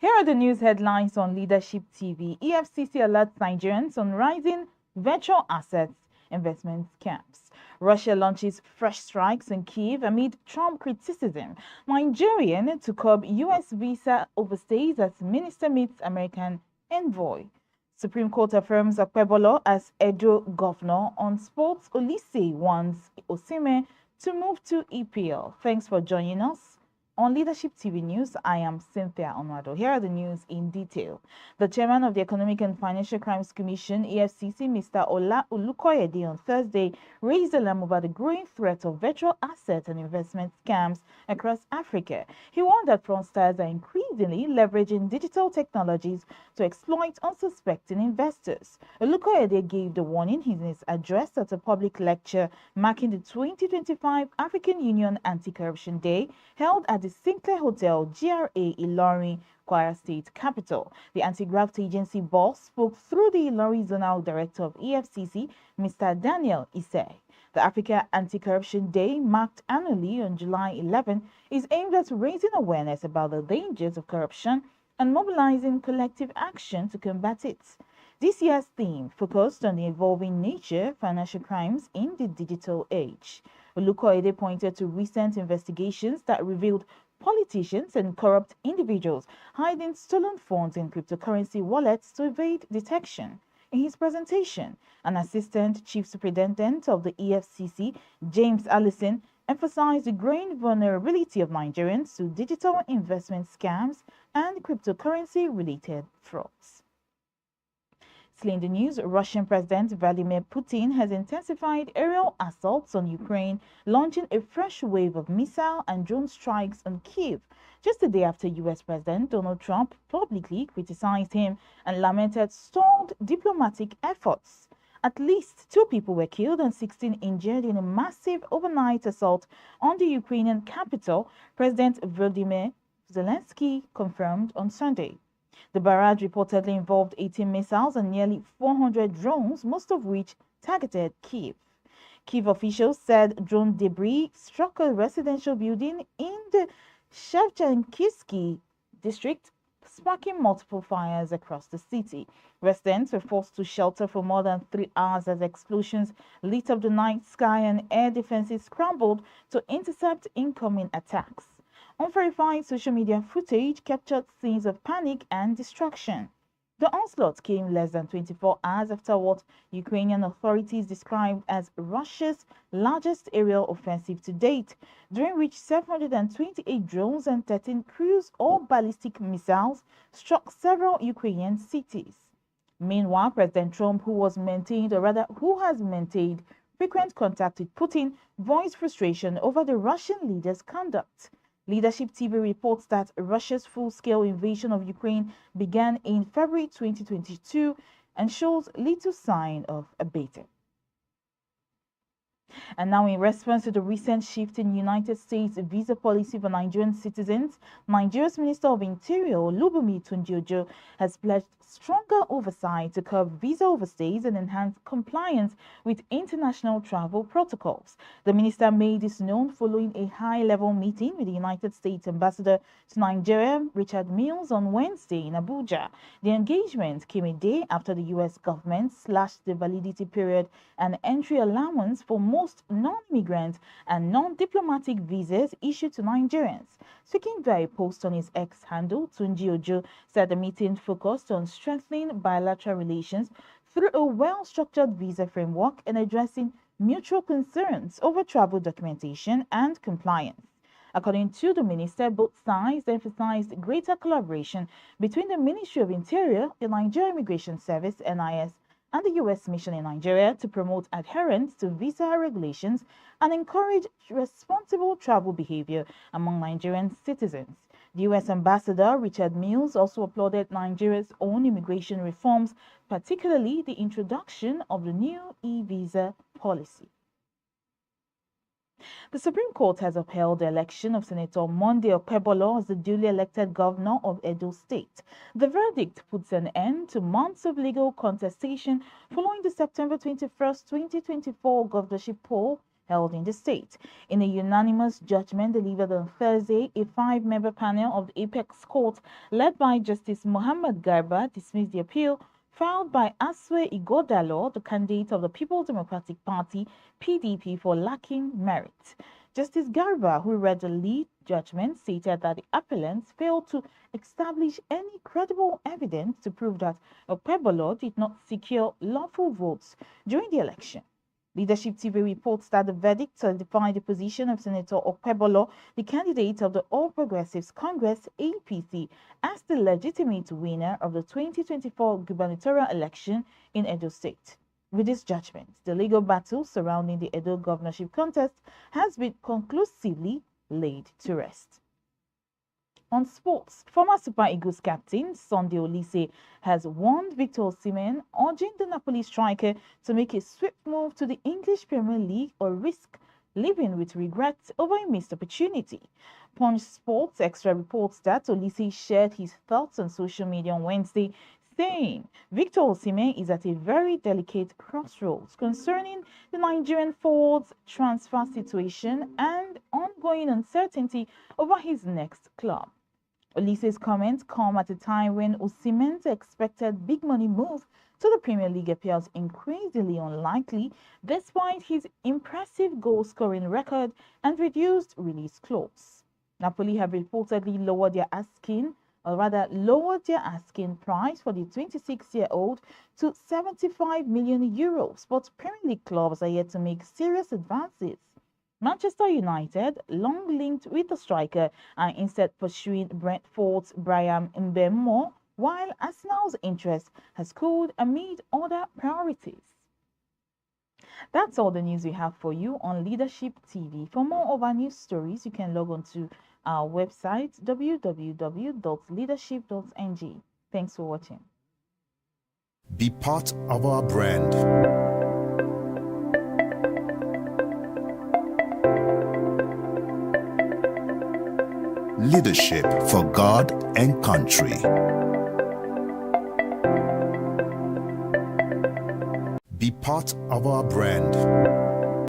Here are the news headlines on Leadership TV. EFCC alerts Nigerians on rising virtual assets investment scams. Russia launches fresh strikes in Kyiv amid Trump criticism. Nigerian to curb U.S. visa overstays as minister meets American envoy. Supreme Court affirms Okpebholo as Edo Governor. On sports, Oliseh wants Osimhen to move to EPL. Thanks for joining us. On Leadership TV News, I am Cynthia Onwado. Here are the news in detail. The chairman of the Economic and Financial Crimes Commission, EFCC, Mr. Ola Olukoyede, on Thursday raised alarm about the growing threat of virtual asset and investment scams across Africa. He warned that fraudsters are increasingly leveraging digital technologies to exploit unsuspecting investors. Olukoyede gave the warning in his address at a public lecture marking the 2025 African Union Anti-Corruption Day held at the Sinclair Hotel, GRA, Ilorin, Kwara State capital. The anti-graft agency boss spoke through the Ilorin Zonal Director of EFCC, Mr. Daniel Ise. The Africa Anti-Corruption Day, marked annually on July 11, is aimed at raising awareness about the dangers of corruption and mobilizing collective action to combat it. This year's theme focused on the evolving nature of financial crimes in the digital age. Olukoyede pointed to recent investigations that revealed politicians and corrupt individuals hiding stolen funds in cryptocurrency wallets to evade detection. In his presentation, an assistant chief superintendent of the EFCC, James Allison, emphasized the growing vulnerability of Nigerians to digital investment scams and cryptocurrency-related frauds. Still in the news, Russian President Vladimir Putin has intensified aerial assaults on Ukraine, launching a fresh wave of missile and drone strikes on Kyiv, just a day after U.S. President Donald Trump publicly criticized him and lamented stalled diplomatic efforts. At least 2 people were killed and 16 injured in a massive overnight assault on the Ukrainian capital, President Volodymyr Zelensky confirmed on Sunday. The barrage reportedly involved 18 missiles and nearly 400 drones, most of which targeted Kyiv. Kyiv officials said drone debris struck a residential building in the Shevchenkivsky district, sparking multiple fires across the city. Residents were forced to shelter for more than 3 hours as explosions lit up the night sky and air defenses scrambled to intercept incoming attacks. Unverified social media footage captured scenes of panic and destruction. The onslaught came less than 24 hours after what Ukrainian authorities described as Russia's largest aerial offensive to date, during which 728 drones and 13 cruise or ballistic missiles struck several Ukrainian cities. Meanwhile, President Trump, who has maintained frequent contact with Putin, voiced frustration over the Russian leader's conduct. Leadership TV reports that Russia's full-scale invasion of Ukraine began in February 2022 and shows little sign of abating. And now, in response to the recent shift in United States visa policy for Nigerian citizens, Nigeria's Minister of Interior, Olubunmi Tunjiojo, has pledged stronger oversight to curb visa overstays and enhance compliance with international travel protocols. The minister made this known following a high-level meeting with the United States Ambassador to Nigeria, Richard Mills, on Wednesday in Abuja. The engagement came a day after the U.S. government slashed the validity period and entry allowance for most non-immigrant and non-diplomatic visas issued to Nigerians. Speaking via a post on his X handle, Tunji Ojo said the meeting focused on strengthening bilateral relations through a well-structured visa framework and addressing mutual concerns over travel documentation and compliance. According to the minister, both sides emphasized greater collaboration between the Ministry of Interior, the Nigeria Immigration Service, NIS, and the U.S. mission in Nigeria to promote adherence to visa regulations and encourage responsible travel behavior among Nigerian citizens. The U.S. Ambassador Richard Mills also applauded Nigeria's own immigration reforms, particularly the introduction of the new e-visa policy. The Supreme Court has upheld the election of Senator Monday Okpebholo as the duly elected governor of Edo State. The verdict puts an end to months of legal contestation following the September 21, 2024 governorship poll held in the state. In a unanimous judgment delivered on Thursday, a 5-member panel of the Apex Court, led by Justice Muhammad Garba, dismissed the appeal filed by Aswe Igodalo, the candidate of the People's Democratic Party (PDP), for lacking merit. Justice Garba, who read the lead judgment, stated that the appellants failed to establish any credible evidence to prove that Okpebholo did not secure lawful votes during the election. Leadership TV reports that the verdict solidified the position of Senator Okpebholo, the candidate of the All Progressives Congress (APC), as the legitimate winner of the 2024 gubernatorial election in Edo State. With this judgment, the legal battle surrounding the Edo governorship contest has been conclusively laid to rest. On sports, former Super Eagles captain Sunday Oliseh has warned Victor Osimhen, urging the Napoli striker to make a swift move to the English Premier League or risk living with regrets over a missed opportunity. Punch Sports Extra reports that Oliseh shared his thoughts on social media on Wednesday, saying Victor Osimhen is at a very delicate crossroads concerning the Nigerian forward's transfer situation and ongoing uncertainty over his next club. Oliseh's comments come at a time when Osimhen's expected big money move to the Premier League appears increasingly unlikely despite his impressive goal-scoring record and reduced release clause. Napoli have reportedly lowered their asking price for the 26-year-old to €75 million, but Premier League clubs are yet to make serious advances. Manchester United, long linked with the striker, are instead pursuing Brentford's Bryan Mbeumo, while Arsenal's interest has cooled amid other priorities. That's all the news we have for you on Leadership TV. For more of our news stories, you can log on to our website www.leadership.ng. Thanks for watching. Be part of our brand. Leadership for God and country. Be part of our brand.